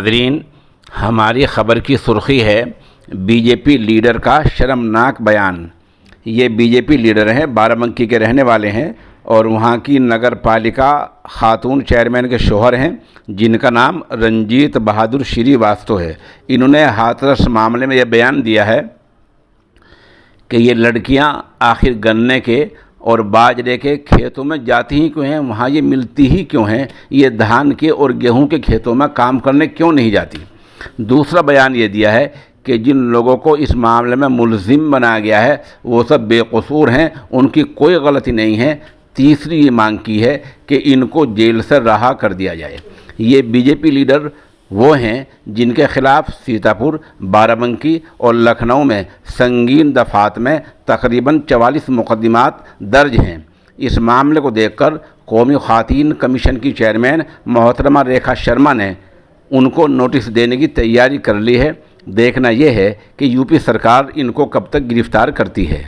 ناظرین، ہماری خبر کی سرخی ہے بی جے پی لیڈر کا شرمناک بیان۔ یہ بی جے پی لیڈر ہیں، بارہ بنکی کے رہنے والے ہیں اور وہاں کی نگر پالیکا خاتون چیئرمین کے شوہر ہیں جن کا نام رنجیت بہادر شری واستو ہے۔ انہوں نے ہاتھرس معاملے میں یہ بیان دیا ہے کہ یہ لڑکیاں آخر گنے کے اور باجرے کے کھیتوں میں جاتی ہی کیوں ہیں، وہاں یہ ملتی ہی کیوں ہیں، یہ دھان کے اور گیہوں کے کھیتوں میں کام کرنے کیوں نہیں جاتی۔ دوسرا بیان یہ دیا ہے کہ جن لوگوں کو اس معاملے میں ملزم بنایا گیا ہے وہ سب بے قصور ہیں، ان کی کوئی غلطی نہیں ہے۔ تیسری یہ مانگ کی ہے کہ ان کو جیل سے رہا کر دیا جائے۔ یہ بی جے پی لیڈر وہ ہیں جن کے خلاف سیتاپور، بارہ بنکی اور لکھنؤ میں سنگین دفعات میں تقریباً 44 مقدمات درج ہیں۔ اس معاملے کو دیکھ کر قومی خواتین کمیشن کی چیئرمین محترمہ ریکھا شرما نے ان کو نوٹس دینے کی تیاری کر لی ہے۔ دیکھنا یہ ہے کہ یو پی سرکار ان کو کب تک گرفتار کرتی ہے۔